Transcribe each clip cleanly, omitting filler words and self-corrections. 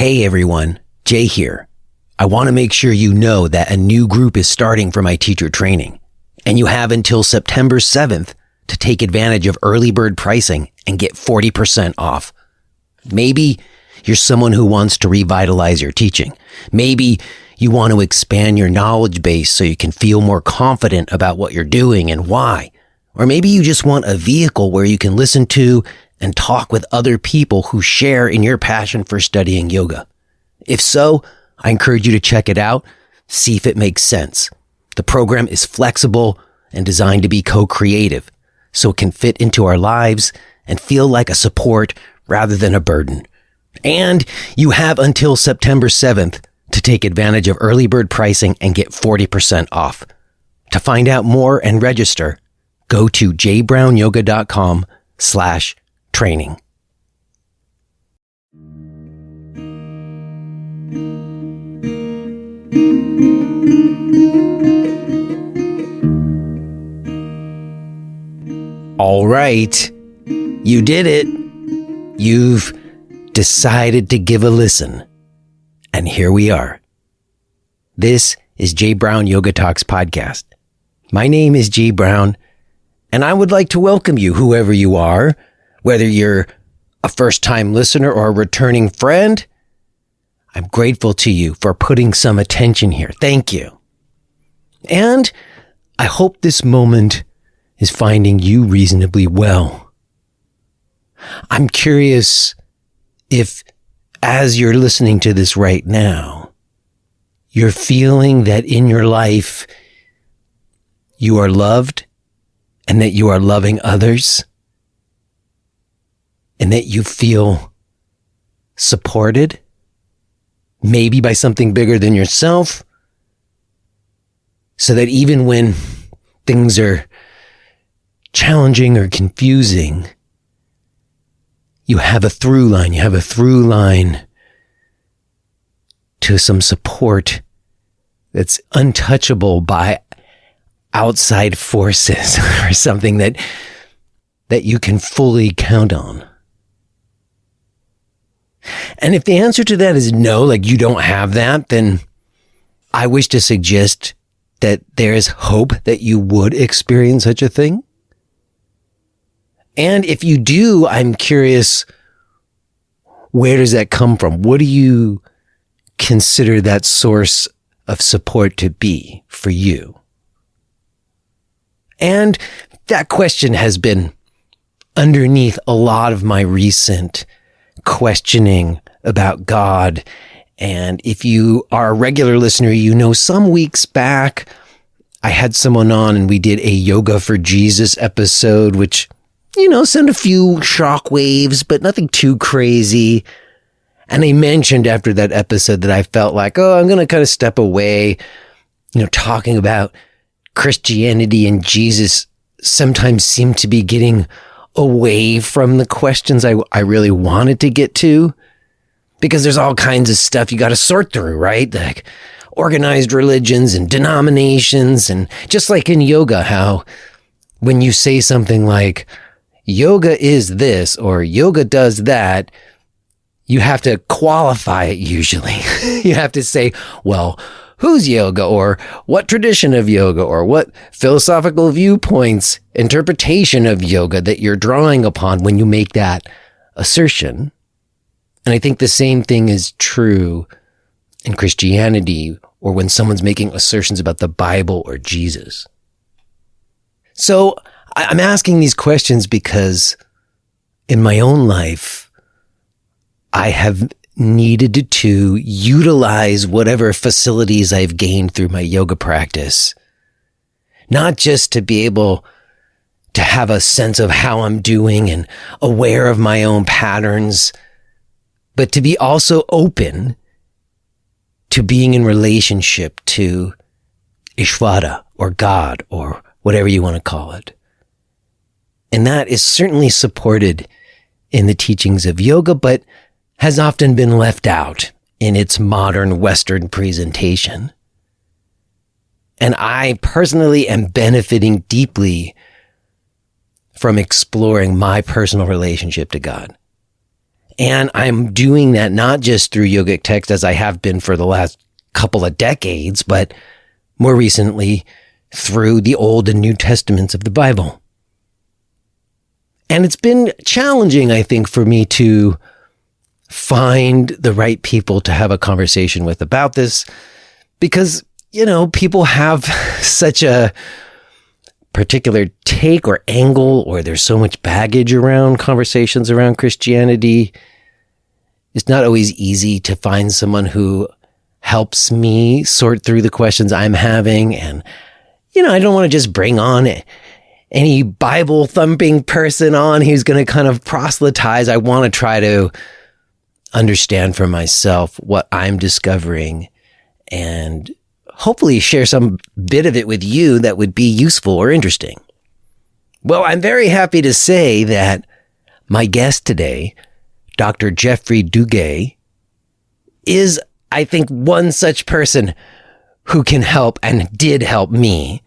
Hey everyone, Jay here. I want to make sure you know that a new group is starting for my teacher training, and you have until September 7th to take advantage of early bird pricing and get 40% off. Maybe you're someone who wants to revitalize your teaching. Maybe you want to expand your knowledge base so you can feel more confident about what you're doing and why. Or maybe you just want a vehicle where you can listen to and talk with other people who share in your passion for studying yoga. If so, I encourage you to check it out, see if it makes sense. The program is flexible and designed to be co-creative, so it can fit into our lives and feel like a support rather than a burden. And you have until September 7th to take advantage of early bird pricing and get 40% off. To find out more and register, go to jbrownyoga.com/training. All right, you did it. You've decided to give a listen. And here we are. This is Jay Brown Yoga Talks podcast. My name is Jay Brown, and I would like to welcome you, whoever you are, whether you're a first-time listener or a returning friend. I'm grateful to you for putting some attention here. Thank you. And I hope this moment is finding you reasonably well. I'm curious if, as you're listening to this right now, you're feeling that in your life you are loved and that you are loving others and that you feel supported, maybe by something bigger than yourself, so that even when things are challenging or confusing, you have a through line to some support that's untouchable by outside forces or something that you can fully count on. And if the answer to that is no, like you don't have that, then I wish to suggest that there is hope that you would experience such a thing. And if you do, I'm curious, where does that come from? What do you consider that source of support to be for you? And that question has been underneath a lot of my recent questioning about God. And if you are a regular listener, you know some weeks back, I had someone on and we did a Yoga for Jesus episode, which, sent a few shockwaves, but nothing too crazy. And I mentioned after that episode that I felt like, I'm going to kind of step away, talking about Christianity and Jesus sometimes seemed to be getting away from the questions I really wanted to get to, because there's all kinds of stuff you got to sort through, right? Like organized religions and denominations, and just like in yoga, how when you say something like yoga is this or yoga does that, you have to qualify it usually. You have to say, well, whose yoga, or what tradition of yoga, or what philosophical viewpoints, interpretation of yoga that you're drawing upon when you make that assertion. And I think the same thing is true in Christianity, or when someone's making assertions about the Bible or Jesus. So I'm asking these questions because in my own life, I have needed to utilize whatever facilities I've gained through my yoga practice, not just to be able to have a sense of how I'm doing and aware of my own patterns, but to be also open to being in relationship to Ishvara or God or whatever you want to call it. And that is certainly supported in the teachings of yoga, but has often been left out in its modern Western presentation. And I personally am benefiting deeply from exploring my personal relationship to God. And I'm doing that not just through yogic text as I have been for the last couple of decades, but more recently through the Old and New Testaments of the Bible. And it's been challenging, I think, for me to find the right people to have a conversation with about this because, people have such a particular take or angle, or there's so much baggage around conversations around Christianity. It's not always easy to find someone who helps me sort through the questions I'm having. And, I don't want to just bring on any Bible thumping person on who's going to kind of proselytize. I want to try to understand for myself what I'm discovering and hopefully share some bit of it with you that would be useful or interesting. Well, I'm very happy to say that my guest today, Dr. Geoffrey Dugue, is, I think, one such person who can help and did help me.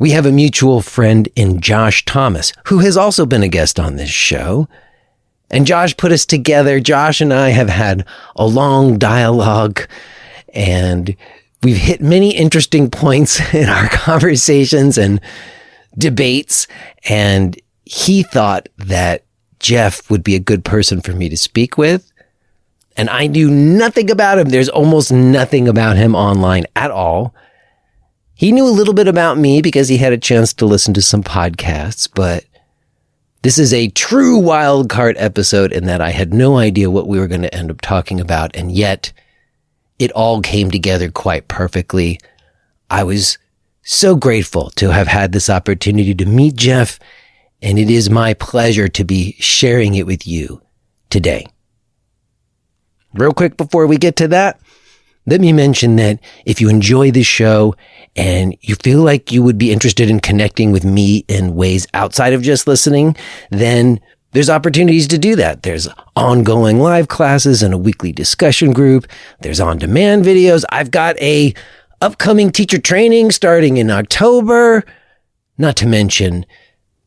We have a mutual friend in Josh Thomas, who has also been a guest on this show. And Josh put us together. Josh and I have had a long dialogue, and we've hit many interesting points in our conversations and debates. And he thought that Jeff would be a good person for me to speak with. And I knew nothing about him. There's almost nothing about him online at all. He knew a little bit about me because he had a chance to listen to some podcasts, but this is a true wild card episode in that I had no idea what we were going to end up talking about, and yet it all came together quite perfectly. I was so grateful to have had this opportunity to meet Jeff, and it is my pleasure to be sharing it with you today. Real quick before we get to that, let me mention that if you enjoy this show and you feel like you would be interested in connecting with me in ways outside of just listening, then there's opportunities to do that. There's ongoing live classes and a weekly discussion group. There's on-demand videos. I've got a upcoming teacher training starting in October. Not to mention,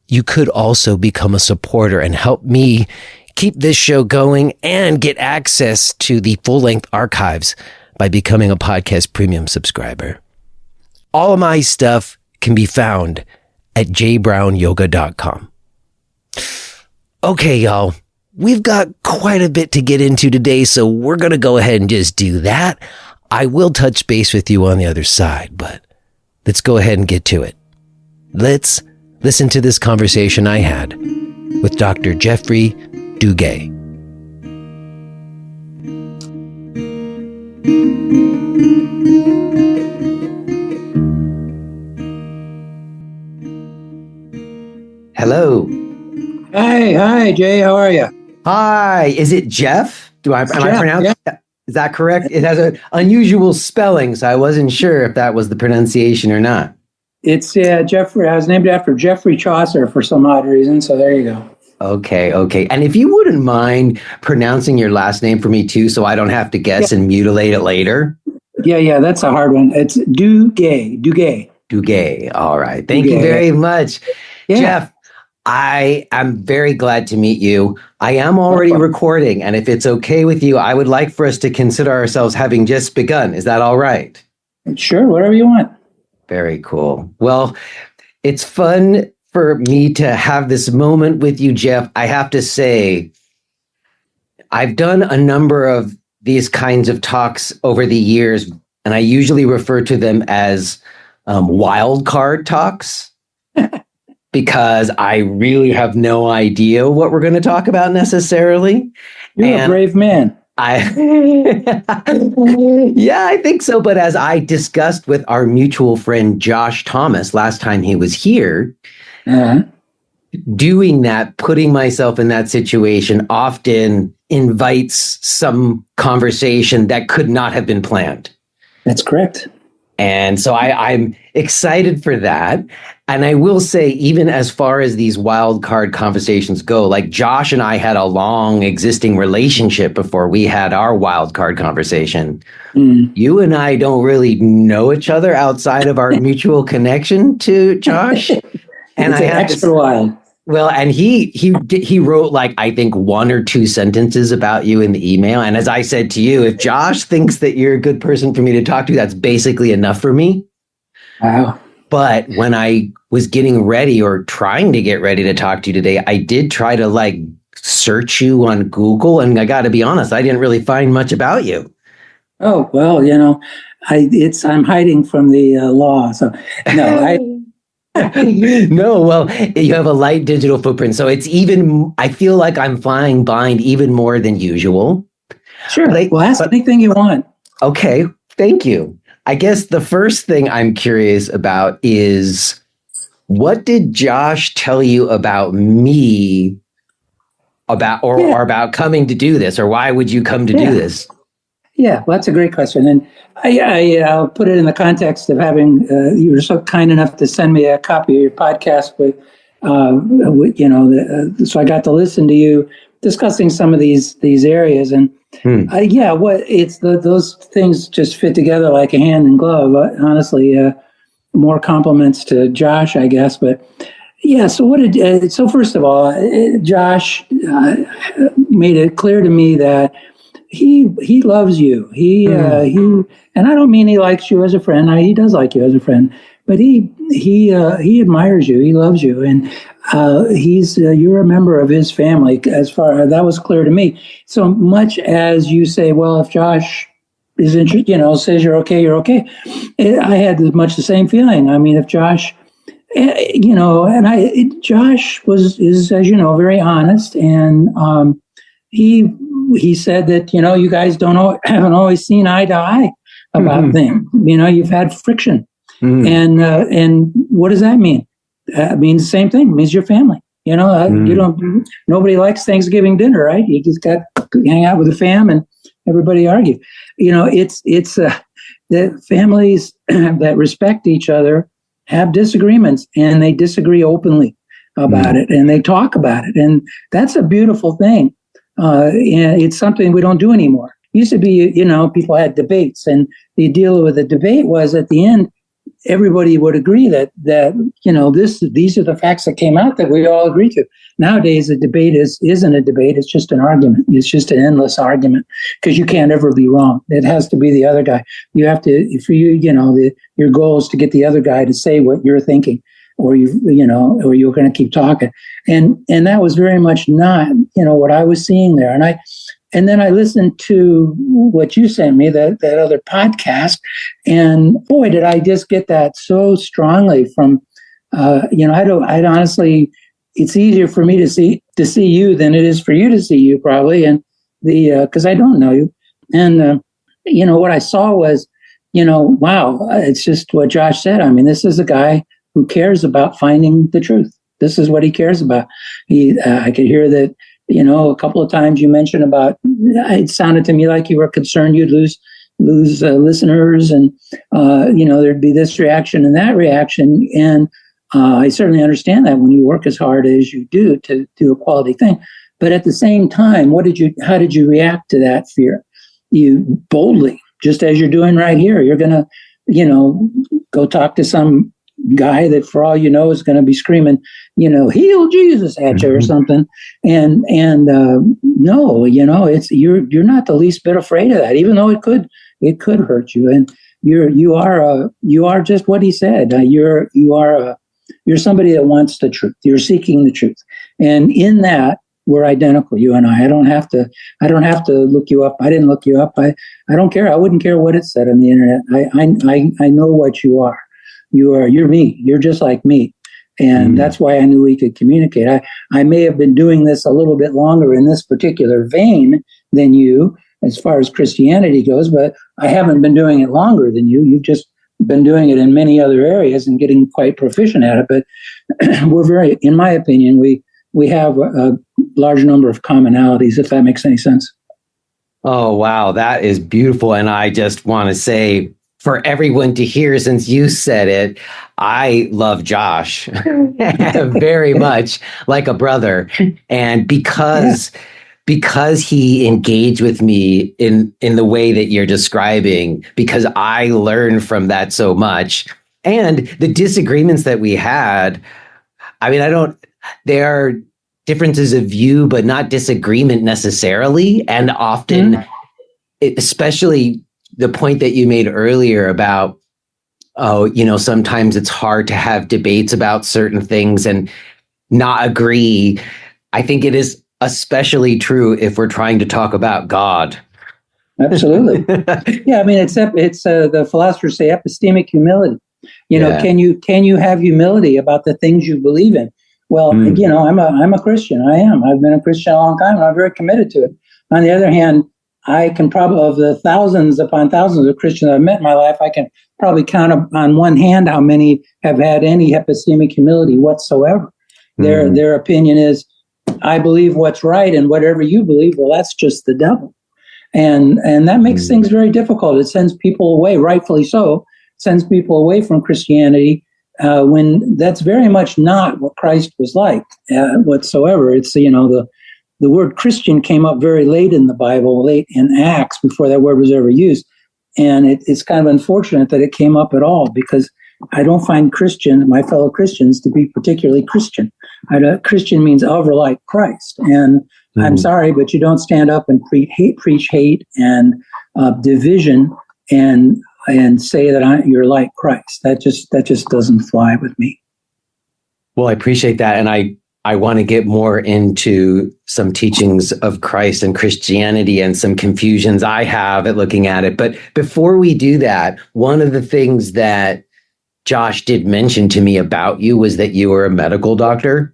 you could also become a supporter and help me keep this show going and get access to the full-length archives by becoming a podcast premium subscriber. All of my stuff can be found at jbrownyoga.com. Okay, y'all, we've got quite a bit to get into today, so we're going to go ahead and just do that. I will touch base with you on the other side, but let's go ahead and get to it. Let's listen to this conversation I had with Dr. Geoffrey Dugue. Hello. Hi, Jay. How are you? Hi. Is it Jeff? Am I pronouncing? Yeah. Is that correct? It has an unusual spelling, so I wasn't sure if that was the pronunciation or not. It's Geoffrey. I was named after Geoffrey Chaucer for some odd reason, so there you go. Okay. And if you wouldn't mind pronouncing your last name for me too, so I don't have to guess and mutilate it later. Yeah, that's a hard one. It's Dugue. All right. Thank you very much. Yeah. Jeff, I am very glad to meet you. I am already recording, and if it's okay with you, I would like for us to consider ourselves having just begun. Is that all right? Sure, whatever you want. Very cool. Well, it's fun for me to have this moment with you, Jeff. I have to say, I've done a number of these kinds of talks over the years, and I usually refer to them as wild card talks. Because I really have no idea what we're going to talk about necessarily. You're a brave man. Yeah, I think so. But as I discussed with our mutual friend, Josh Thomas, last time he was here, doing that, putting myself in that situation often invites some conversation that could not have been planned. That's correct. And so I'm excited for that. And I will say, even as far as these wild card conversations go, like Josh and I had a long existing relationship before we had our wild card conversation. You and I don't really know each other outside of our mutual connection to Josh. And I have extra wild. Well, and he wrote like I think one or two sentences about you in the email. And as I said to you, if Josh thinks that you're a good person for me to talk to, that's basically enough for me. Wow. But when I was getting ready or trying to get ready to talk to you today, I did try to like search you on Google, and I got to be honest, I didn't really find much about you. Oh, well, I'm hiding from the law. So no, No, well, you have a light digital footprint, so it's even. I feel like I'm flying blind even more than usual. sure. Well, ask anything you want. Okay, thank you. I guess the first thing I'm curious about is what did Josh tell you about me or about coming to do this, or why would you come to do this? Yeah, well, that's a great question, and I'll put it in the context of having you were so kind enough to send me a copy of your podcast, so I got to listen to you discussing some of these areas, and those things just fit together like a hand in glove. Honestly, more compliments to Josh, I guess, but. Yeah. So first of all, Josh made it clear to me that he loves you. He and I don't mean he likes you as a friend. He does like you as a friend, but he admires you. He loves you, and you're a member of his family. As far as that was clear to me. So much as you say, well, if Josh is interested, says you're okay, you're okay. I had as much the same feeling. I mean, if Josh. Josh is, as you know, very honest, and he said that you guys haven't always seen eye to eye about things. You've had friction, and what does that mean? It means the same thing. It means your family. You don't. Nobody likes Thanksgiving dinner, right? You just got to hang out with the fam and everybody argue. It's the families that respect each other have disagreements, and they disagree openly about it, and they talk about it, and that's a beautiful thing. And it's something we don't do anymore. It used to be, people had debates, and the deal with the debate was at the end, everybody would agree that these are the facts that came out that we all agree to. Nowadays, a debate isn't a debate; it's just an argument. It's just an endless argument because you can't ever be wrong. It has to be the other guy. You have to, for you, your goal is to get the other guy to say what you're thinking, or or you're going to keep talking. And that was very much not what I was seeing there. And then I listened to what you sent me, that other podcast, and boy, did I just get that so strongly from, I'd honestly, it's easier for me to see you than it is for you to see you probably. And because I don't know you. And, what I saw was, wow, it's just what Josh said. I mean, this is a guy who cares about finding the truth. This is what he cares about. I could hear that, a couple of times you mentioned about, it sounded to me like you were concerned you'd lose listeners, and, there'd be this reaction and that reaction. And I certainly understand that when you work as hard as you do to do a quality thing. But at the same time, how did you react to that fear? You boldly, just as you're doing right here, you're going to, go talk to some guy that for all you know is going to be screaming, heal Jesus at you or something. And no, it's, you're not the least bit afraid of that, even though it could hurt you. And you are just what he said. You're somebody that wants the truth. You're seeking the truth. And in that, we're identical, you and I. I don't have to look you up. I didn't look you up. I don't care. I wouldn't care what it said on the internet. I know what you are. You're me. You're just like me. And that's why I knew we could communicate. I may have been doing this a little bit longer in this particular vein than you, as far as Christianity goes, but I haven't been doing it longer than you. You've just been doing it in many other areas and getting quite proficient at it. But in my opinion, we have a large number of commonalities, if that makes any sense. Oh, wow. That is beautiful. And I just want to say, for everyone to hear, since you said it, I love Josh very much, like a brother. And because he engaged with me in the way that you're describing, because I learned from that so much, and the disagreements that we had, I mean, there are differences of view, but not disagreement necessarily. And often, especially the point that you made earlier about, sometimes it's hard to have debates about certain things and not agree. I think it is especially true if we're trying to talk about God. Absolutely. Yeah, I mean, it's the philosophers say epistemic humility. Can you have humility about the things you believe in? Well, I'm a Christian. I am. I've been a Christian a long time, and I'm very committed to it. On the other hand, I can probably, of the thousands upon thousands of Christians I've met in my life, I can probably count on one hand how many have had any epistemic humility whatsoever. Their opinion is, I believe what's right, and whatever you believe, well, that's just the devil. And that makes things very difficult. It sends people away, rightfully so, sends people away from Christianity when that's very much not what Christ was like whatsoever. It's, the word Christian came up very late in the Bible, late in Acts, before that word was ever used. And it's kind of unfortunate that it came up at all, because I don't find my fellow Christians, to be particularly Christian. Christian means of or like Christ. And I'm sorry, but you don't stand up and preach hate and division and say that you're like Christ. That just doesn't fly with me. Well, I appreciate that. And I want to get more into some teachings of Christ and Christianity and some confusions I have at looking at it. But before we do that, one of the things that Josh did mention to me about you was that you were a medical doctor.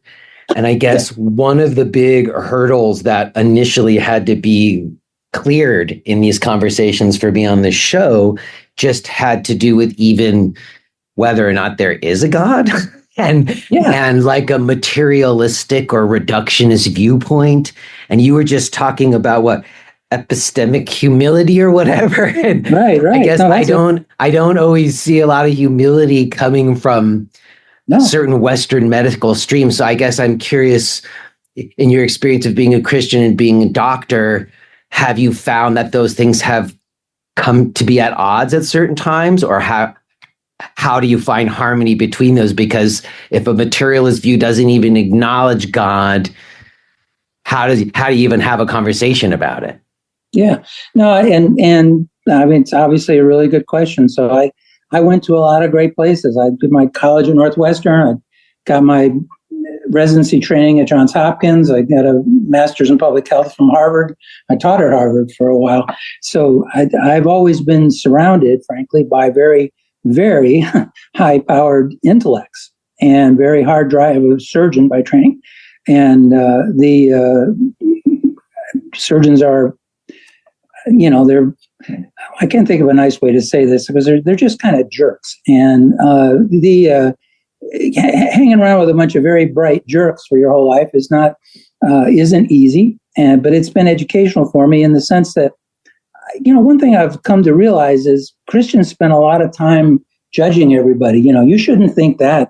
And I guess one of the big hurdles that initially had to be cleared in these conversations for me on the show just had to do with even whether or not there is a God. And like a materialistic or reductionist viewpoint. And you were just talking about what epistemic humility or whatever. And right. I guess I don't always see a lot of humility coming from certain Western medical streams. So I guess I'm curious, in your experience of being a Christian and being a doctor, have you found that those things have come to be at odds at certain times, or how do you find harmony between those? Because if a materialist view doesn't even acknowledge God, how do you even have a conversation about it? Yeah, no, and I mean, it's obviously a really good question. So I went to a lot of great places. I did my college at Northwestern. I got my residency training at Johns Hopkins. I got a master's in public health from Harvard. I taught at Harvard for a while. So I've always been surrounded, frankly, by very, very high-powered intellects and very hard drive. I was a surgeon by training. And the surgeons are, I can't think of a nice way to say this, because they're just kind of jerks. And hanging around with a bunch of very bright jerks for your whole life isn't easy. But it's been educational for me in the sense that, one thing I've come to realize is Christians spend a lot of time judging everybody. You shouldn't think that,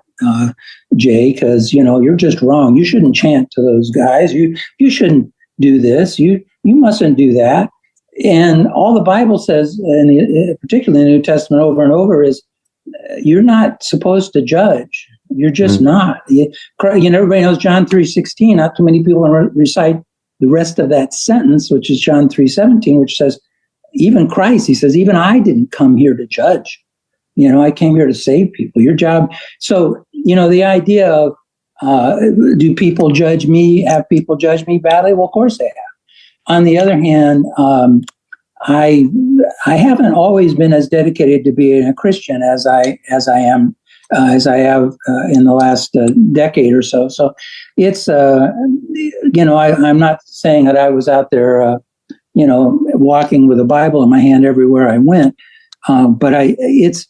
Jay, because, you're just wrong. You shouldn't chant to those guys. You shouldn't do this. You mustn't do that. And all the Bible says, and particularly in the New Testament over and over, is you're not supposed to judge. You're just not. Everybody knows John 3:16. Not too many people recite the rest of that sentence, which is John 3:17, which says, even Christ, he says, even I didn't come here to judge. I came here to save people. Your job. So, the idea of, do people judge me? Have people judge me badly? Well, of course they have. On the other hand, I haven't always been as dedicated to being a Christian as I have in the last decade or so. So it's I'm not saying that I was out there walking with a Bible in my hand everywhere I went, but it's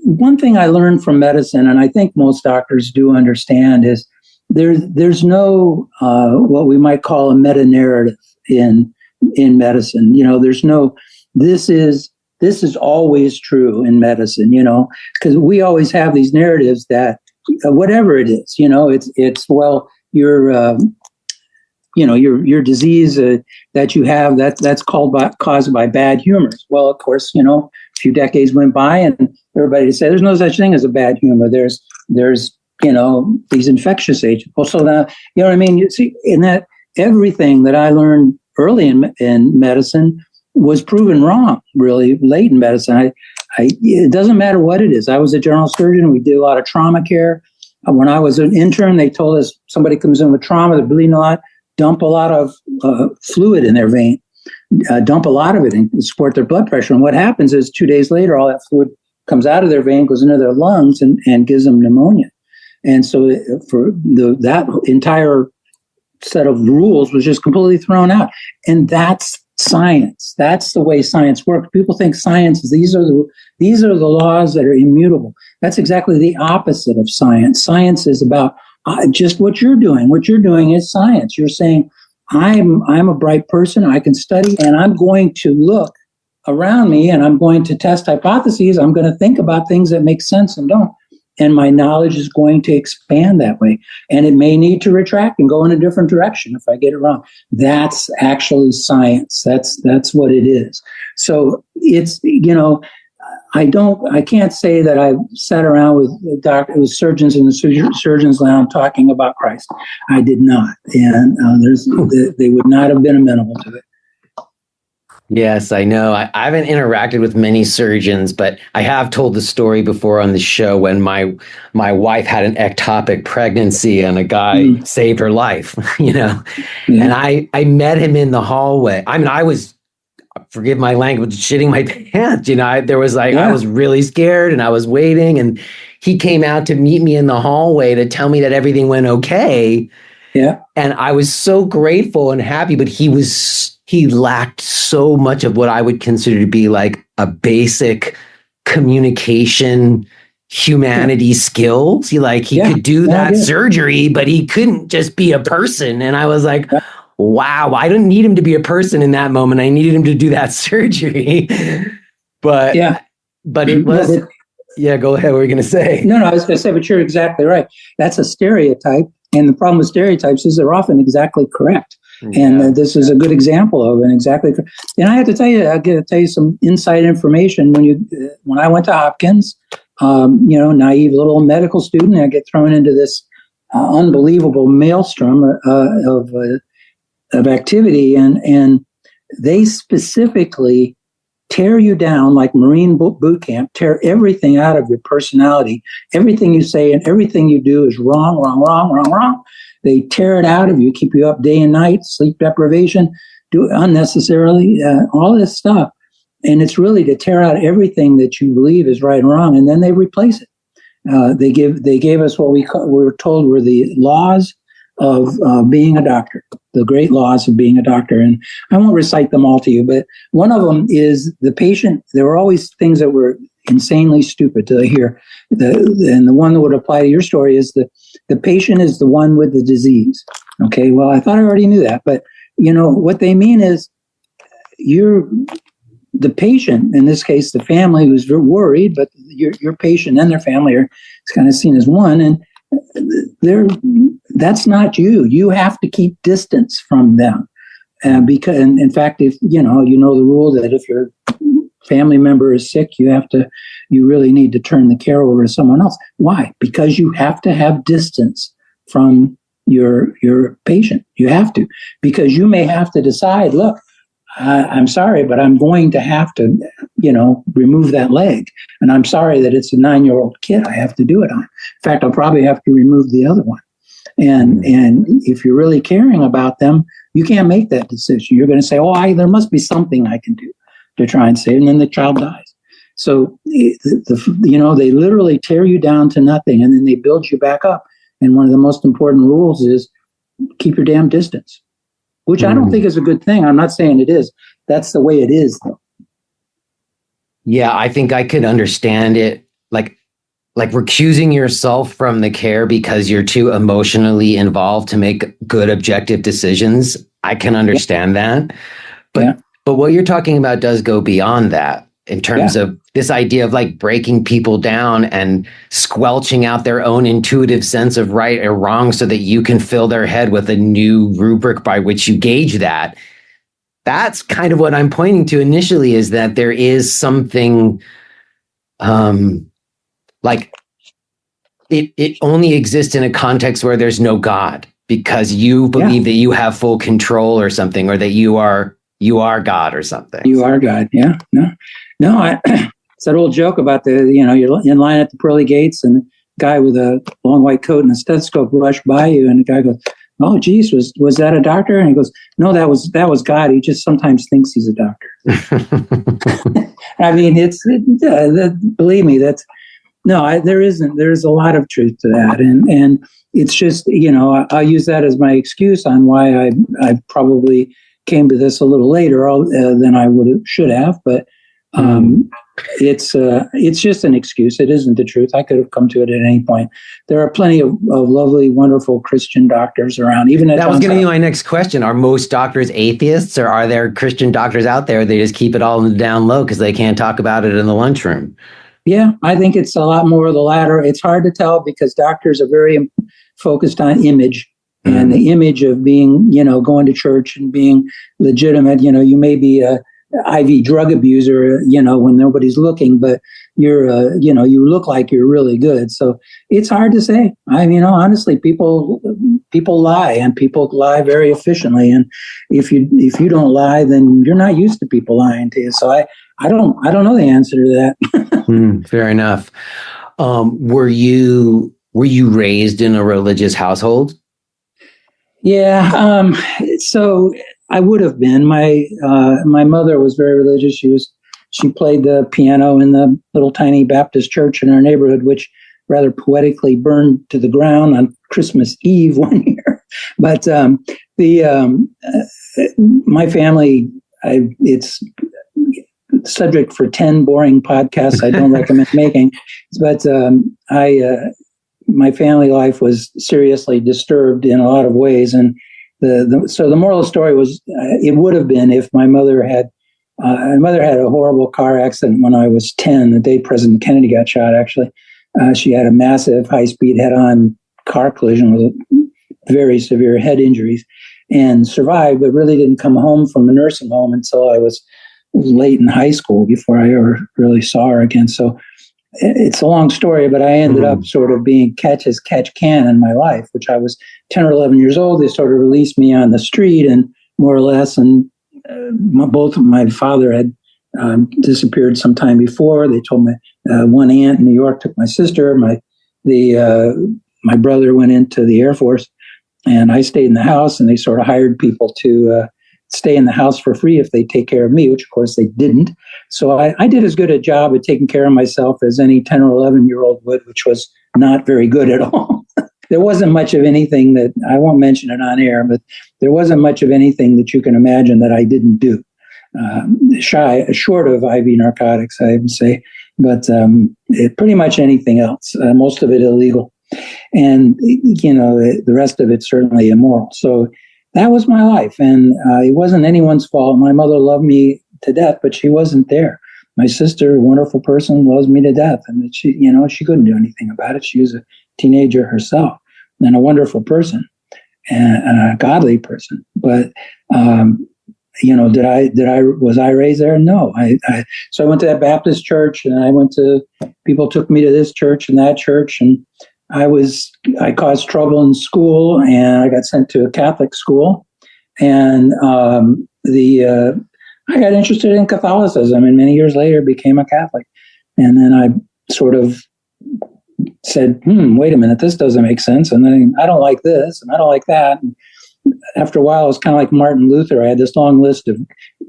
one thing I learned from medicine, and I think most doctors do understand, is there's no what we might call a meta narrative in medicine. There's no this is always true in medicine. Because we always have these narratives that whatever it is, it's well, your disease that you have that's caused by bad humors. Well, of course, a few decades went by and everybody would say there's no such thing as a bad humor. There's these infectious agents. Also, now, you know what I mean? You see, in that everything that I learned early in medicine was proven wrong, really late in medicine. It doesn't matter what it is. I was a general surgeon. We did a lot of trauma care. When I was an intern, they told us somebody comes in with trauma, they're bleeding a lot, dump a lot of fluid in their vein, dump a lot of it and support their blood pressure. And what happens is 2 days later, all that fluid comes out of their vein, goes into their lungs, and gives them pneumonia. And so that entire set of rules was just completely thrown out. And that's science. That's the way science works. People think science is these are the laws that are immutable. That's exactly the opposite of science. Science is about just what you're doing. What you're doing is science. You're saying, I'm a bright person. I can study, and I'm going to look around me, and I'm going to test hypotheses. I'm going to think about things that make sense and don't. And my knowledge is going to expand that way. And it may need to retract and go in a different direction if I get it wrong. That's actually science. That's what it is. So it's, I can't say that I sat around with surgeons in the surgeon's lounge talking about Christ. I did not. And they would not have been amenable to it. Yes, I know. I haven't interacted with many surgeons, but I have told the story before on the show when my wife had an ectopic pregnancy and a guy saved her life, Yeah. And I met him in the hallway. I mean, I was, forgive my language, shitting my pants. I was really scared and I was waiting, and he came out to meet me in the hallway to tell me that everything went okay. Yeah. And I was so grateful and happy, but he lacked so much of what I would consider to be like a basic communication, humanity skills. He could do that surgery, but he couldn't just be a person. And I was like, wow, I didn't need him to be a person in that moment. I needed him to do that surgery. But it was, go ahead. What were you going to say? No, I was going to say, but you're exactly right. That's a stereotype. And the problem with stereotypes is they're often exactly correct. And this is a good example of an exactly. And I got to tell you some inside information. When I went to Hopkins, naive little medical student, I get thrown into this unbelievable maelstrom of activity, and they specifically tear you down like Marine boot camp, tear everything out of your personality. Everything you say and everything you do is wrong, wrong, wrong, wrong, wrong. They tear it out of you, keep you up day and night, sleep deprivation, do it unnecessarily, all this stuff. And it's really to tear out everything that you believe is right and wrong, and then they replace it. They gave us what we were told were the laws of being a doctor, the great laws of being a doctor. And I won't recite them all to you, but one of them is the patient. There were always things that were insanely stupid to hear. And the one that would apply to your story is the patient is the one with the disease. Okay, well, I thought I already knew that, but what they mean is you're the patient, in this case, the family who's worried, but your patient and their family are kind of seen as one, and that's not you. You have to keep distance from them, because, in fact, if you know the rule that if your family member is sick, you really need to turn the care over to someone else. Why? Because you have to have distance from your patient. You have to, because you may have to decide, look, I'm sorry, but I'm going to have to, remove that leg. And I'm sorry that it's a 9-year-old kid I have to do it on. In fact, I'll probably have to remove the other one. And if you're really caring about them, you can't make that decision. You're going to say, there must be something I can do to try and save, and then the child dies. So, they literally tear you down to nothing, and then they build you back up. And one of the most important rules is keep your damn distance, which I don't think is a good thing. I'm not saying it is. That's the way it is, though. Yeah, I think I could understand it. Like recusing yourself from the care because you're too emotionally involved to make good objective decisions. I can understand that. But what you're talking about does go beyond that in terms of this idea of like breaking people down and squelching out their own intuitive sense of right or wrong so that you can fill their head with a new rubric by which you gauge that. That's kind of what I'm pointing to initially, is that there is something like it only exists in a context where there's no God, because you believe that you have full control or something, or that you are God or something. You are God. Yeah. No. It's that old joke about you're in line at the pearly gates, and a guy with a long white coat and a stethoscope rushed by you, and the guy goes, "Oh, geez, was that a doctor?" And he goes, "No, that was God. He just sometimes thinks he's a doctor." I mean, believe me, there's a lot of truth to that, and it's just I'll use that as my excuse on why I probably came to this a little later than I should have, but it's just an excuse. It isn't the truth. I could have come to it at any point. There are plenty of lovely, wonderful Christian doctors around. Even at that was going to be my next question. Are most doctors atheists, or are there Christian doctors out there? They just keep it all down low because they can't talk about it in the lunchroom. Yeah, I think it's a lot more of the latter. It's hard to tell because doctors are very focused on image. And the image of being, going to church and being legitimate. You may be a IV drug abuser, when nobody's looking, but you're, you look like you're really good. So it's hard to say. I mean, honestly, people lie, and people lie very efficiently. And if you don't lie, then you're not used to people lying to you. So I don't know the answer to that. Fair enough. Were you raised in a religious household? Yeah. So I would have been. My mother was very religious. She played the piano in the little tiny Baptist church in our neighborhood, which rather poetically burned to the ground on Christmas Eve one year. But my family, it's subject for 10 boring podcasts I don't recommend making. But my family life was seriously disturbed in a lot of ways. And so the moral of the story was, it would have been if my mother had a horrible car accident when I was 10, the day President Kennedy got shot, actually. She had a massive high-speed head-on car collision with very severe head injuries and survived, but really didn't come home from a nursing home until I was late in high school before I ever really saw her again. So it's a long story, but I ended up sort of being catch as catch can in my life, which I was 10 or 11 years old. They sort of released me on the street, and more or less, and both of my father had disappeared sometime before. They told me one aunt in New York took my sister. My brother went into the Air Force, and I stayed in the house, and they sort of hired people to stay in the house for free if they take care of me, which of course they didn't. So I did as good a job at taking care of myself as any 10 or 11-year-old would, which was not very good at all. There wasn't much of anything that, I won't mention it on air, but there wasn't much of anything that you can imagine that I didn't do. Short of IV narcotics, I would say, but pretty much anything else, most of it illegal. And, the rest of it certainly immoral. So that was my life, and it wasn't anyone's fault. My mother loved me to death, but she wasn't there. My sister, a wonderful person, loves me to death, and she couldn't do anything about it. She was a teenager herself, and a wonderful person, and a godly person. But was I raised there? No. So I went to that Baptist church, and people took me to this church and that church, and I caused trouble in school, and I got sent to a Catholic school, and I got interested in Catholicism, and many years later became a Catholic. And then I sort of said, wait a minute, this doesn't make sense. And then I don't like this, and I don't like that. And after a while, it was kind of like Martin Luther. I had this long list of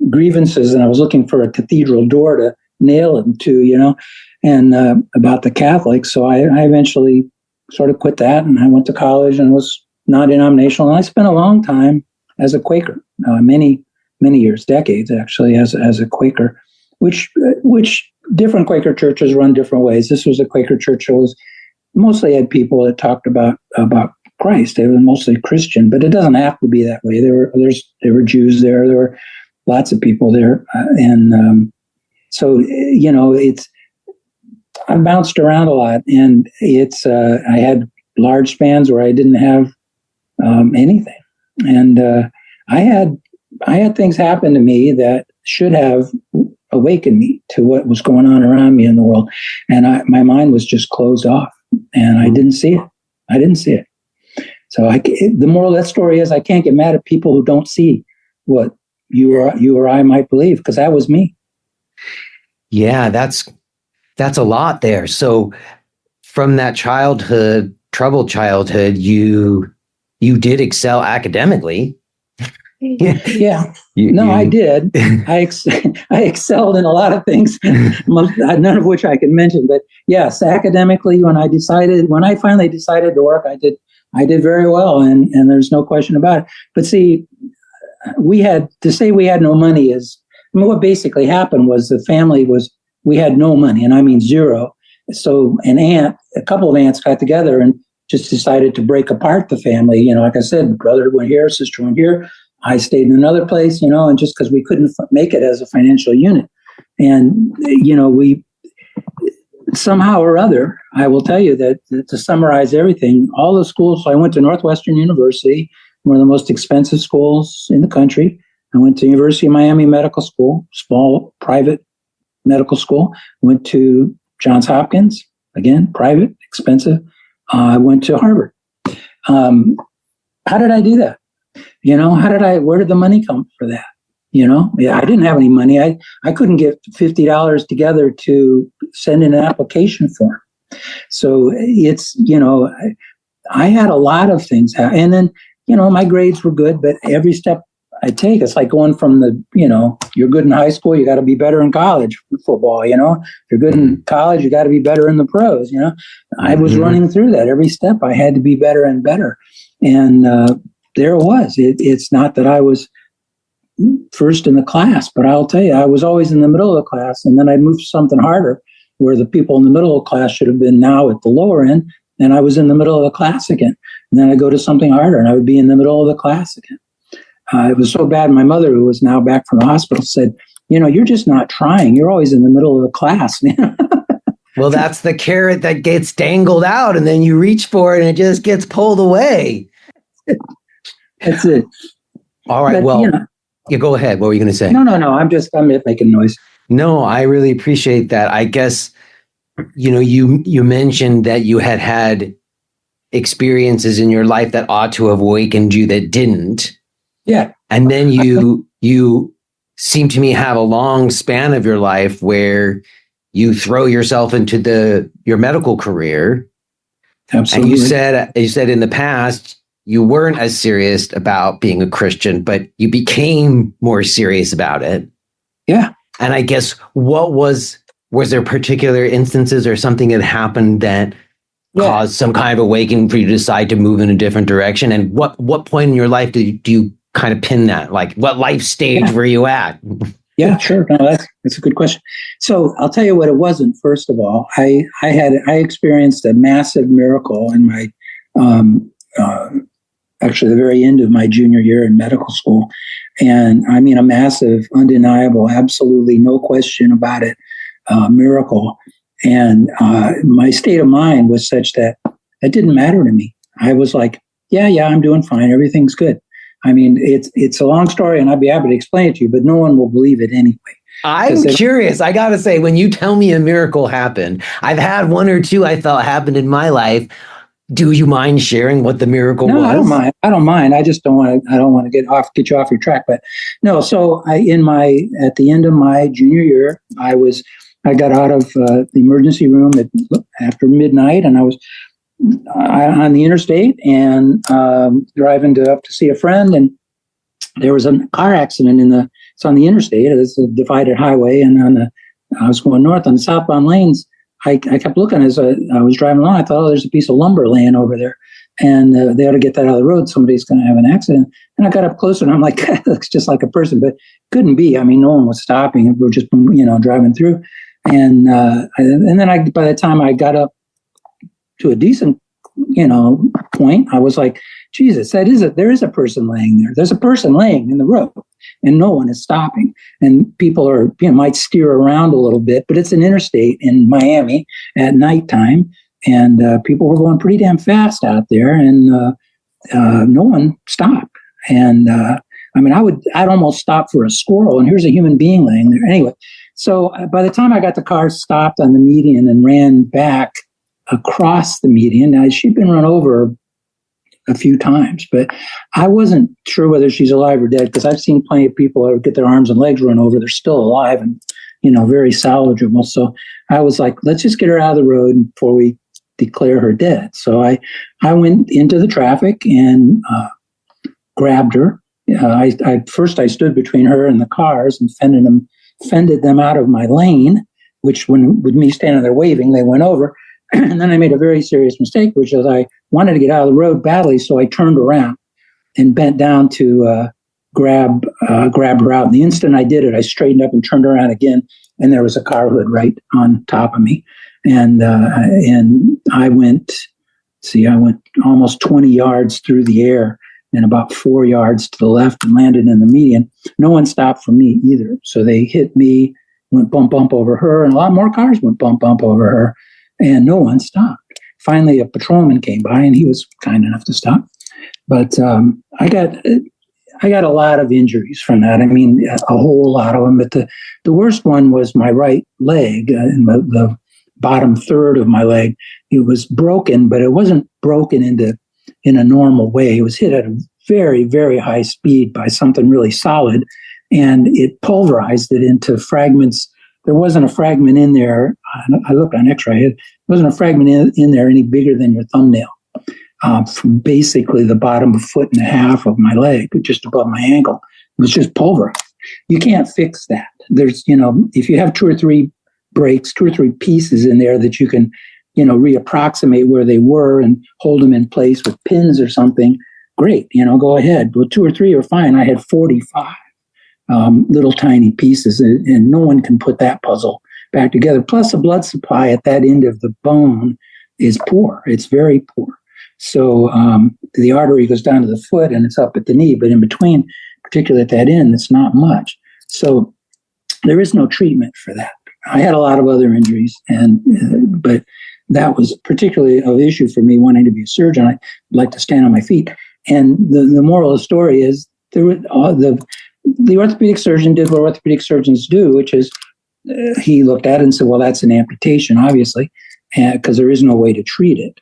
grievances, and I was looking for a cathedral door to nail them to, and about the Catholics. So I eventually sort of quit that, and I went to college and was non-denominational. And I spent a long time as a Quaker, many years, decades actually, as a Quaker, which different Quaker churches run different ways. This was a Quaker church that was mostly had people that talked about Christ. They were mostly Christian, but it doesn't have to be that way. There were Jews there. There were lots of people there, so I bounced around a lot, and I had large spans where I didn't have anything, and I had things happen to me that should have awakened me to what was going on around me in the world, and my mind was just closed off. and I didn't see it. I didn't see it. So the moral of that story is I can't get mad at people who don't see what you or I might believe, because that was me. Yeah, that's a lot there. So from that troubled childhood, you did excel academically. Yeah. I did. I excelled in a lot of things, none of which I can mention. But yes, academically, when I finally decided to work, I did very well, and there's no question about it. But see, we had no money what basically happened was we had no money, and I mean zero. So a couple of aunts got together and just decided to break apart the family. Like I said, brother went here, sister went here. I stayed in another place, and just because we couldn't make it as a financial unit. And, we somehow or other, I will tell you that to summarize everything, all the schools, so I went to Northwestern University, one of the most expensive schools in the country. I went to University of Miami Medical School, small private medical school. Went to Johns Hopkins, again, private, expensive. I went to Harvard. How did I do that? Where did the money come for that? I didn't have any money. I couldn't get $50 together to send in an application form. So it's, I had a lot of things happen. And then, my grades were good, but every step I take, it's like going from you're good in high school, you got to be better in college football, if you're good in college, you got to be better in the pros, I was running through that. Every step I had to be better and better. And, there it was. It's not that I was first in the class, but I'll tell you, I was always in the middle of the class, and then I'd move to something harder where the people in the middle of the class should have been now at the lower end, and I was in the middle of the class again. And then I'd go to something harder, and I would be in the middle of the class again. It was so bad, my mother, who was now back from the hospital, said, you're just not trying. You're always in the middle of the class. Well, that's the carrot that gets dangled out, and then you reach for it, and it just gets pulled away. That's it. All right. But, you go ahead. What were you going to say? No. I'm making noise. No, I really appreciate that. I guess, you mentioned that you had experiences in your life that ought to have awakened you that didn't. Yeah. And then you seem to me have a long span of your life where you throw yourself into your medical career. Absolutely. And you said in the past, you weren't as serious about being a Christian, but you became more serious about it. Yeah. And I guess was there particular instances or something that happened that caused some kind of awakening for you to decide to move in a different direction? And what point in your life do you kind of pin that? Like, what life stage were you at? Yeah, sure. No, that's a good question. So I'll tell you what it wasn't. First of all, I experienced a massive miracle in my actually the very end of my junior year in medical school. And I mean, a massive, undeniable, absolutely no question about it, miracle. And my state of mind was such that it didn't matter to me. I was like, yeah, I'm doing fine. Everything's good. I mean, it's a long story, and I'd be happy to explain it to you, but no one will believe it anyway. I'm curious. I got to say, when you tell me a miracle happened, I've had one or two I thought happened in my life. Do you mind sharing what the miracle was? No, I don't mind. I just don't want to get you off your track. But no, so at the end of my junior year, I got out of the emergency room after midnight, and I was on the interstate and driving up to see a friend, and there was a car accident it's on the interstate. It's a divided highway, and I was going north on the southbound lanes. I kept looking as I was driving along. I thought, there's a piece of lumber laying over there, and they ought to get that out of the road. Somebody's going to have an accident. And I got up closer, and I'm like, it looks just like a person, but couldn't be. I mean, no one was stopping. We were just, driving through. And then by the time I got up to a decent, point, I was like, Jesus, there is a person laying there. There's a person laying in the road, and no one is stopping. And people might steer around a little bit, but it's an interstate in Miami at nighttime, and people were going pretty damn fast out there, and no one stopped. And I'd almost stop for a squirrel, and here's a human being laying there. Anyway, so by the time I got the car stopped on the median and ran back across the median. Now, she'd been run over a few times, but I wasn't sure whether she's alive or dead, because I've seen plenty of people get their arms and legs run over. They're still alive and, very salvageable. So I was like, let's just get her out of the road before we declare her dead. So I went into the traffic and grabbed her. First I stood between her and the cars and fended them out of my lane, which with me standing there waving, they went over. And then I made a very serious mistake, which is I wanted to get out of the road badly, so I turned around and bent down to grab her out. And the instant I did it, I straightened up and turned around again, and there was a car hood right on top of me. And I went almost 20 yards through the air and about 4 yards to the left and landed in the median. No one stopped for me either. So they hit me, went bump over her, and a lot more cars went bump over her. And no one stopped. Finally, a patrolman came by, and he was kind enough to stop. But I got a lot of injuries from that. I mean, a whole lot of them. But the worst one was my right leg, in the bottom third of my leg. It was broken, but it wasn't broken in a normal way. It was hit at a very, very high speed by something really solid, and it pulverized it into fragments. There wasn't a fragment in there. I looked on X-ray. It wasn't a fragment in there any bigger than your thumbnail, from basically the bottom of a foot and a half of my leg, just above my ankle. It was just pulverized. You can't fix that. There's, if you have two or three pieces in there that you can, reapproximate where they were and hold them in place with pins or something, great, go ahead. But 2 or 3 are fine. I had 45. Little tiny pieces, and no one can put that puzzle back together. Plus, the blood supply at that end of the bone is poor. It's very poor. So the artery goes down to the foot and it's up at the knee, but in between, particularly at that end, it's not much. So there is no treatment for that. I had a lot of other injuries, but that was particularly of issue for me wanting to be a surgeon. I like to stand on my feet. And the moral of the story is the orthopedic surgeon did what orthopedic surgeons do, which is he looked at it and said, well, that's an amputation, obviously, because there is no way to treat it.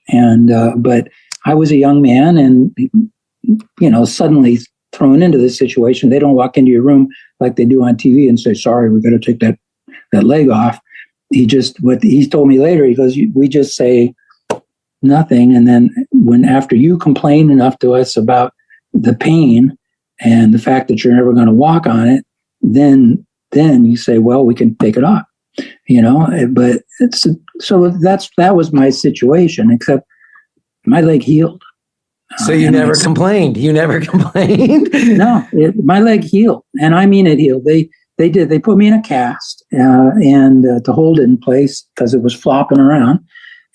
But I was a young man and, suddenly thrown into this situation. They don't walk into your room like they do on TV and say, sorry, we're going to take that leg off. What he told me later, he goes, we just say nothing. And then after you complain enough to us about the pain and the fact that you're never going to walk on it, then you say, well, we can take it off, but that was my situation, except my leg healed. So you never complained. You never complained. No, my leg healed. And I mean, it healed. They put me in a cast and to hold it in place because it was flopping around.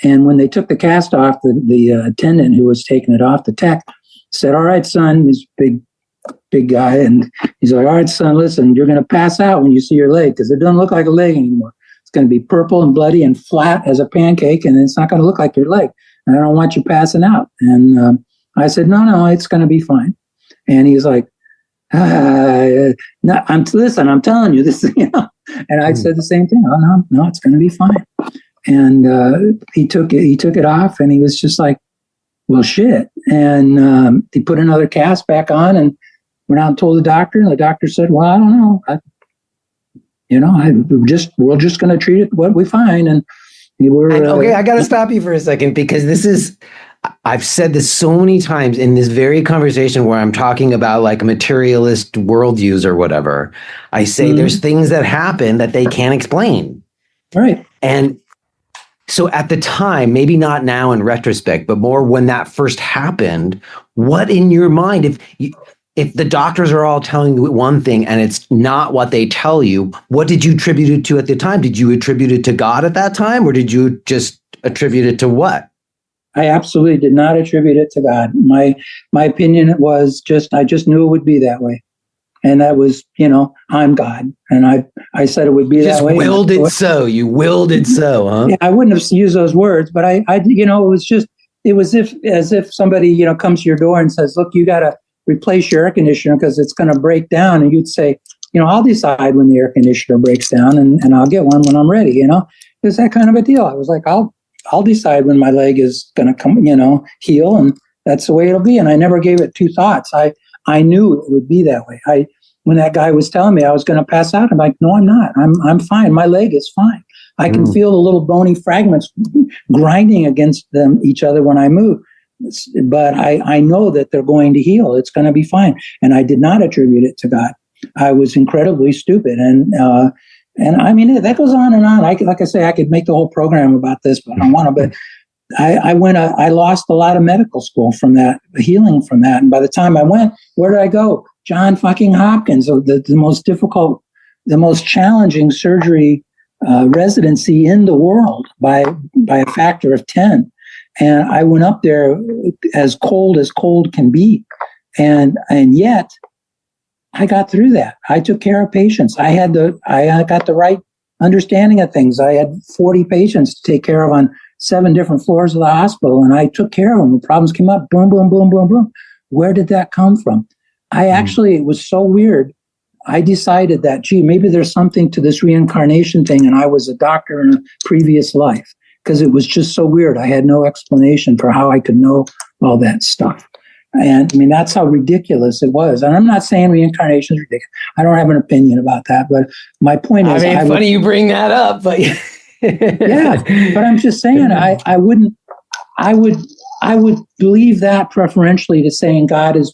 And when they took the cast off, the attendant who was taking it off, the tech, said, all right, son, this big guy. And he's like, all right, son, listen, you're going to pass out when you see your leg because it doesn't look like a leg anymore. It's going to be purple and bloody and flat as a pancake, and it's not going to look like your leg. And I don't want you passing out. And I said, no, it's going to be fine. And he's like, no, I'm telling you this, And I said the same thing. Oh, no, it's going to be fine. And he took it off, and he was just like, well, shit. And he put another cast back on and went out and told the doctor. And the doctor said, well, I don't know. We're just going to treat it what we find. And okay, I got to stop you for a second, because I've said this so many times in this very conversation where I'm talking about like materialist worldviews or whatever. I say there's things that happen that they can't explain. Right. And so at the time, maybe not now in retrospect, but more when that first happened, what in your mind, if the doctors are all telling you one thing and it's not what they tell you, what did you attribute it to at the time? Did you attribute it to God at that time, or did you just attribute it to what? I absolutely did not attribute it to God. My opinion was I just knew it would be that way. And that was, I'm God. And I said it would be that way. You willed it so. You willed it so, huh? Yeah, I wouldn't have used those words, but it was as if somebody, comes to your door and says, look, you got to replace your air conditioner because it's going to break down. And you'd say, I'll decide when the air conditioner breaks down and I'll get one when I'm ready, It was that kind of a deal. I was like, I'll I'll decide when my leg is going to come, heal, and that's the way it'll be. And I never gave it two thoughts. I knew it would be that way. When that guy was telling me I was going to pass out, I'm like, no, I'm not. I'm fine. My leg is fine. I can feel the little bony fragments grinding against each other when I move. But I know that they're going to heal. It's going to be fine. And I did not attribute it to God. I was incredibly stupid. And I mean, that goes on and on. Like I say, I could make the whole program about this, but I don't want to. But I lost a lot of medical school from that, healing from that. And by the time I went, where did I go? John fucking Hopkins, the most difficult, the most challenging surgery residency in the world by a factor of 10. And I went up there as cold can be. And yet I got through that. I took care of patients. I got the right understanding of things. I had 40 patients to take care of on 7 different floors of the hospital, and I took care of them. When problems came up, boom, boom, boom, boom, boom. Where did that come from? It was so weird. I decided that, maybe there's something to this reincarnation thing, and I was a doctor in a previous life, because it was just so weird. I had no explanation for how I could know all that stuff. And I mean, that's how ridiculous it was. And I'm not saying reincarnation is ridiculous. I don't have an opinion about that. But my point is, funny you bring that up, but yeah, but I'm just saying, I would believe that preferentially to saying God is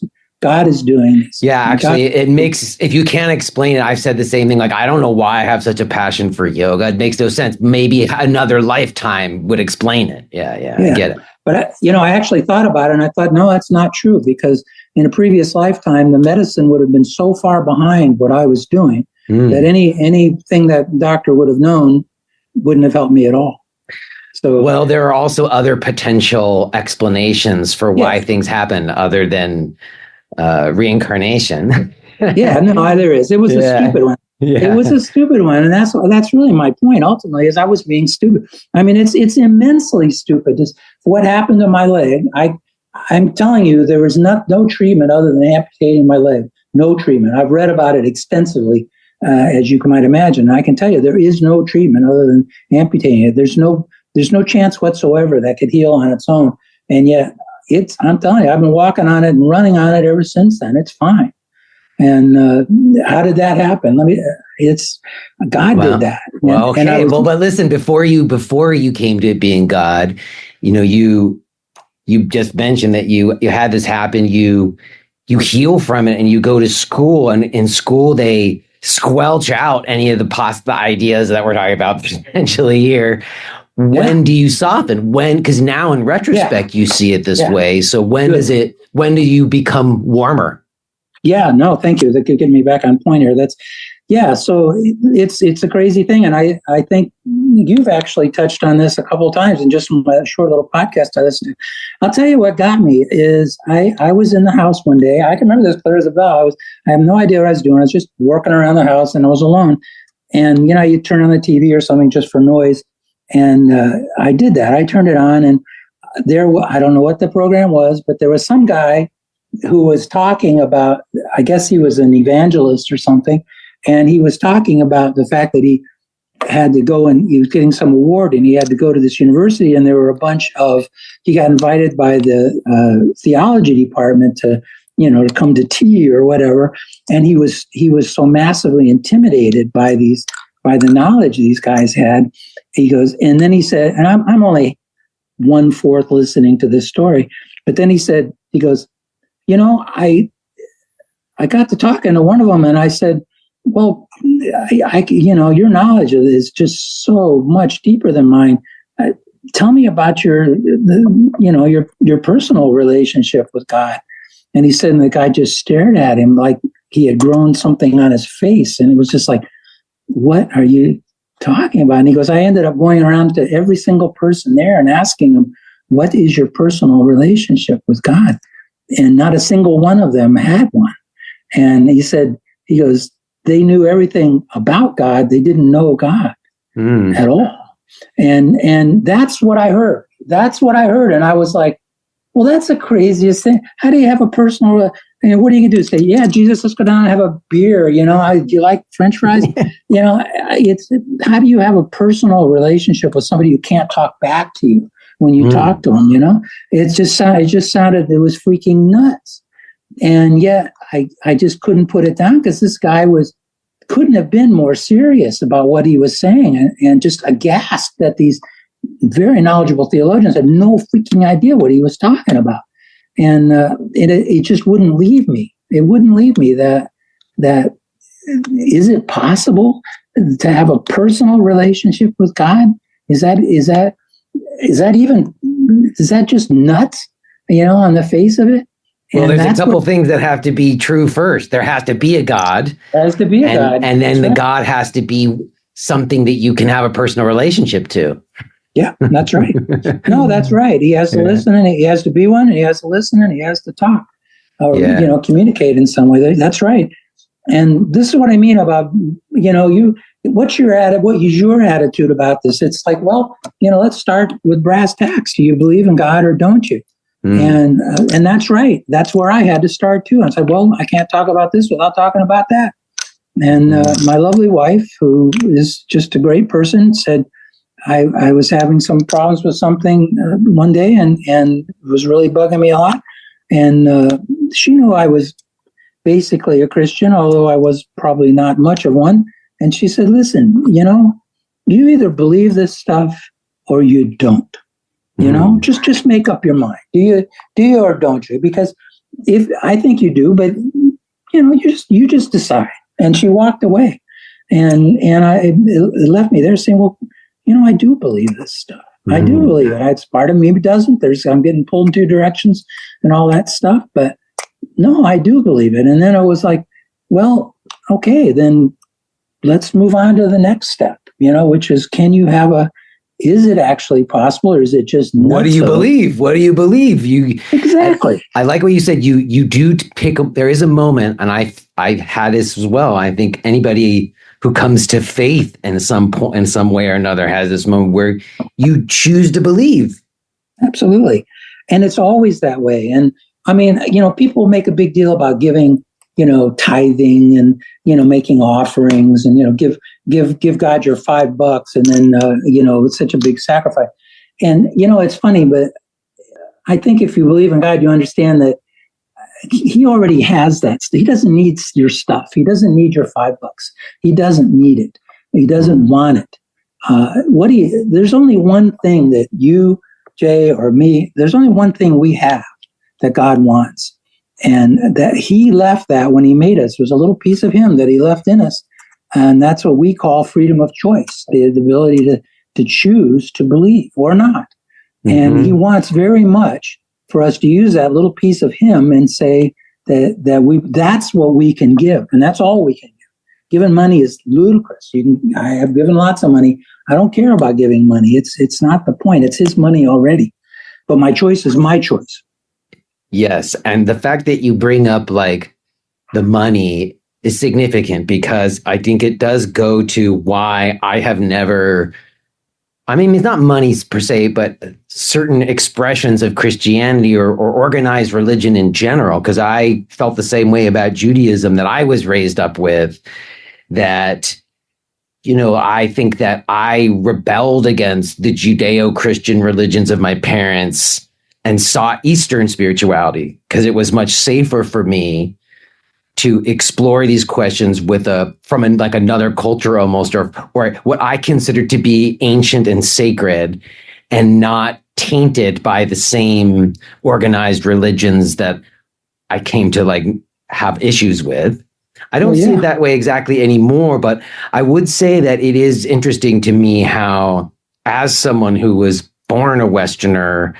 doing this. Yeah, actually, it makes, if you can't explain it, I've said the same thing. Like, I don't know why I have such a passion for yoga. It makes no sense. Maybe another lifetime would explain it. Yeah, I get it. But, I actually thought about it, and I thought, no, that's not true, because in a previous lifetime, the medicine would have been so far behind what I was doing that anything that doctor would have known wouldn't have helped me at all. So, well, there are also other potential explanations for why things happen other than reincarnation. There is. It was a stupid one. It was a stupid one, and that's really my point. Ultimately, is I was being stupid. I mean, it's immensely stupid. Just what happened to my leg. I'm telling you, there was no treatment other than amputating my leg. No treatment. I've read about it extensively, as you might imagine. And I can tell you, there is no treatment other than amputating it. There's no chance whatsoever that could heal on its own. And yet, I'm telling you, I've been walking on it and running on it ever since then. It's fine. And how did that happen? God did that. Well, okay. But listen, before you came to being God, you just mentioned that you had this happen. You heal from it, and you go to school, and in school they squelch out any of the ideas that we're talking about potentially here. When do you soften? Because now in retrospect you see it this way. So when do you become warmer? Yeah, no, thank you. That could get me back on point here. So it's a crazy thing. And I think you've actually touched on this a couple of times in just a short little podcast I listened to. I'll tell you what got me is I was in the house one day. I can remember this clear as a bell. I have no idea what I was doing. I was just working around the house, and I was alone. And, you turn on the TV or something just for noise. And I did that. I turned it on, and I don't know what the program was, but there was some guy who was talking about, I guess he was an evangelist or something, and he was talking about the fact that he had to go, and he was getting some award, and he had to go to this university, and there were he got invited by the theology department to come to tea or whatever, and he was so massively intimidated by the knowledge these guys had. He goes, and then he said, and I'm only 1/4 listening to this story, but then he goes, I got to talking to one of them, and I said, well, your knowledge is just so much deeper than mine. Tell me about your personal relationship with God. And he said, and the guy just stared at him like he had grown something on his face. And it was just like, what are you talking about? And he goes, I ended up going around to every single person there and asking them, what is your personal relationship with God? And not a single one of them had one. And he goes, they knew everything about God. They didn't know God at all. And that's what I heard. And I was like, well, that's the craziest thing. How do you have a personal, And what are you going to do? Say, yeah, Jesus, let's go down and have a beer. Do you like French fries? It's how do you have a personal relationship with somebody who can't talk back to you when you talk to them? It just sounded, it was freaking nuts. And yet I just couldn't put it down because this guy couldn't have been more serious about what he was saying, and just aghast that these very knowledgeable theologians had no freaking idea what he was talking about. And it just wouldn't leave me. It wouldn't leave me that is it possible to have a personal relationship with God? Is that just nuts? On the face of it. Well, there's a couple things that have to be true first. There has to be a God. There has to be a God. And then the God has to be something that you can have a personal relationship to. Yeah, that's right. No, that's right. He has to listen, and he has to be one, and he has to listen, and he has to talk, or communicate in some way. That's right. And this is what I mean about what is your attitude about this? It's like, well, let's start with brass tacks. Do you believe in God or don't you? And that's right. That's where I had to start too. I said, well, I can't talk about this without talking about that. And my lovely wife, who is just a great person, said, I was having some problems with something one day, and it was really bugging me a lot. And she knew I was basically a Christian, although I was probably not much of one. And she said, listen, you either believe this stuff or you don't. Just make up your mind. Do you or don't you? Because if I think you do, but you just decide. And she walked away, and it left me there saying, well, I do believe this stuff. I do believe it. It's part of me who doesn't. I'm getting pulled in two directions and all that stuff. But no, I do believe it. And then I was like, well, okay, then let's move on to the next step, which is, is it actually possible, or is it just nuts? What do you believe? What do you believe? Exactly. I like what you said. You do pick up. There is a moment, and I've had this as well. I think anybody who comes to faith in some point, in some way or another, has this moment where you choose to believe. Absolutely, and it's always that way. And I mean, people make a big deal about giving, tithing and making offerings, and give God your $5, and then it's such a big sacrifice. And it's funny, but I think if you believe in God, you understand that he already has that. He doesn't need your stuff. He doesn't need your $5. He doesn't need it. He doesn't want it. There's only one thing that you, Jay, or me, there's only one thing we have that God wants. And that he left that when he made us. There's a little piece of him that he left in us. And that's what we call freedom of choice, the ability to choose to believe or not. And he wants very much for us to use that little piece of him and say that's what we can give. And that's all we can give. Giving money is ludicrous. I have given lots of money. I don't care about giving money. It's not the point. It's his money already. But my choice is my choice. Yes. And the fact that you bring up like the money is significant, because I think it does go to why I have never, I mean, it's not money per se, but certain expressions of Christianity or organized religion in general, because I felt the same way about Judaism that I was raised up with, that, I think that I rebelled against the Judeo-Christian religions of my parents and sought Eastern spirituality because it was much safer for me to explore these questions from another culture almost, or what I consider to be ancient and sacred, and not tainted by the same organized religions that I came to have issues with. I don't see it that way exactly anymore, but I would say that it is interesting to me how, as someone who was born a Westerner,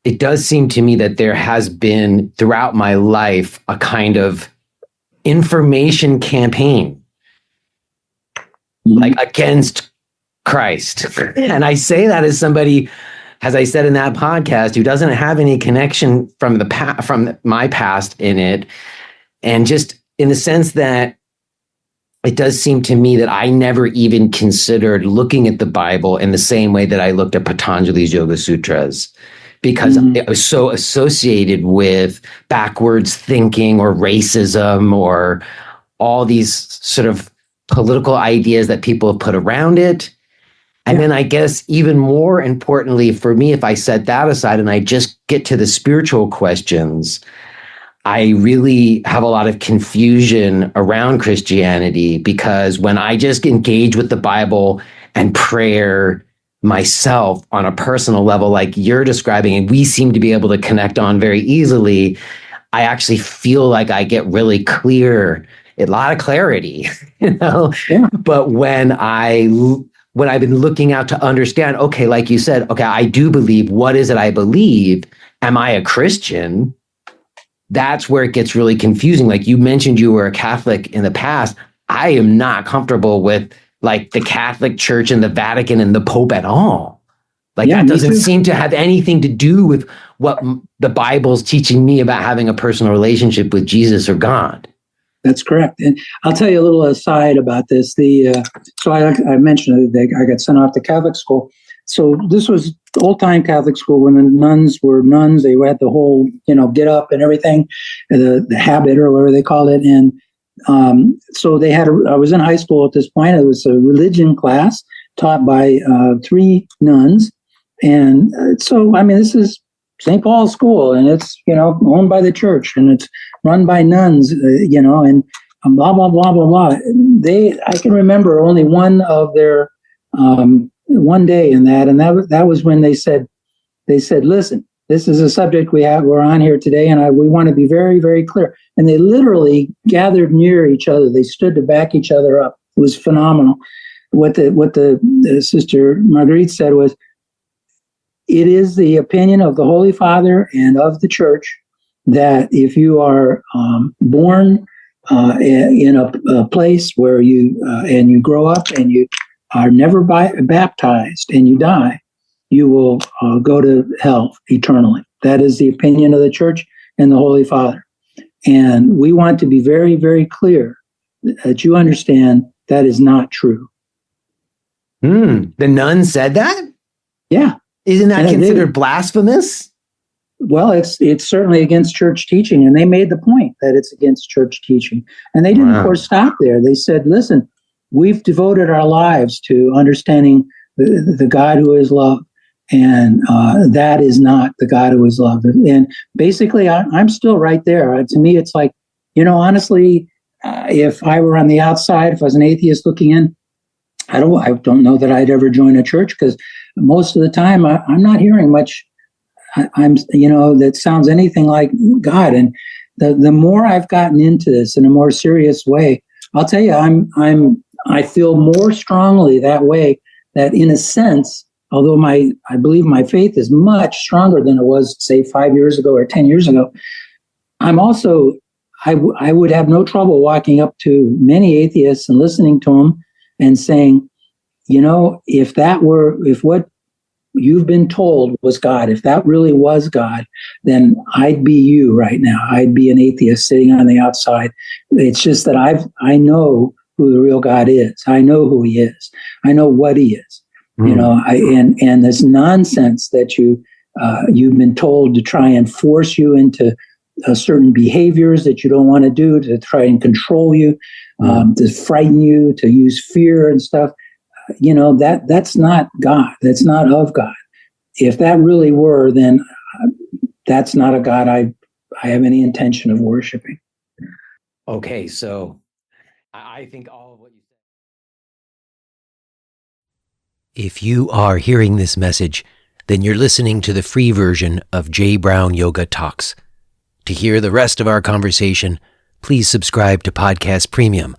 it does seem to me that there has been throughout my life a kind of information campaign against Christ. And I say that as somebody, as I said in that podcast, who doesn't have any connection from my past in it. And just in the sense that it does seem to me that I never even considered looking at the Bible in the same way that I looked at Patanjali's Yoga Sutras. because it was so associated with backwards thinking or racism or all these sort of political ideas that people have put around it. And then I guess even more importantly for me, if I set that aside and I just get to the spiritual questions, I really have a lot of confusion around Christianity, because when I just engage with the Bible and prayer myself on a personal level, like you're describing, and we seem to be able to connect on very easily, I actually feel like I get really clear, a lot of clarity, you know? Yeah. But when I've been looking out to understand, okay, like you said, okay, I do believe, what is it I believe? Am I a Christian? That's where it gets really confusing. Like you mentioned, you were a Catholic in the past. I am not comfortable with like the Catholic Church and the Vatican and the Pope at all. Like that doesn't seem to have anything to do with what the Bible's teaching me about having a personal relationship with Jesus or God. That's correct. And I'll tell you a little aside about this. So I mentioned that I got sent off to Catholic school. So this was old-time Catholic school when the nuns were nuns. They had the whole, get up and everything, the habit or whatever they called it. And so they had, I was in high school at this point. It was a religion class taught by 3 nuns. And so, I mean, this is St. Paul's school, and it's, owned by the church, and it's run by nuns, and blah, blah, blah, blah, blah. I can remember only one of their, one day in that, and that was when they said, listen, this is a subject we're on here today, and we want to be very, very clear. And they literally gathered near each other. They stood to back each other up. It was phenomenal. What the Sister Marguerite said was, it is the opinion of the Holy Father and of the Church that if you are born in a place where and you grow up and you are never baptized and you die, you will go to hell eternally. That is the opinion of the Church and the Holy Father. And we want to be very, very clear that you understand that is not true. The nun said that? Yeah. Isn't that considered blasphemous? Well, it's certainly against church teaching, and they made the point that it's against church teaching. And they didn't, of course, stop there. They said, listen, we've devoted our lives to understanding the God who is love, and that is not the God who is love. And basically, I'm still right there. To me, it's like, honestly, if I were on the outside, if I was an atheist looking in, I don't know that I'd ever join a church, because most of the time I'm not hearing much. That sounds anything like God. And the more I've gotten into this in a more serious way, I'll tell you, I feel more strongly that way, that in a sense, although I believe my faith is much stronger than it was, say, 5 years ago or 10 years ago. I'm also, I would have no trouble walking up to many atheists and listening to them and saying, if what you've been told was God, if that really was God, then I'd be you right now. I'd be an atheist sitting on the outside. It's just that I know who the real God is. I know who he is. I know what he is. And this nonsense that you've been told to try and force you into certain behaviors that you don't want to do, to try and control you, to frighten you, to use fear and stuff. That's not God. That's not of God. If that really were, then that's not a God I have any intention of worshiping. Okay, so I think all of what you said. If you are hearing this message, then you're listening to the free version of J. Brown Yoga Talks. To hear the rest of our conversation, please subscribe to Podcast Premium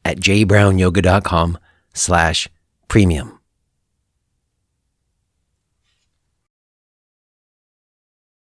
at jbrownyoga.com/premium.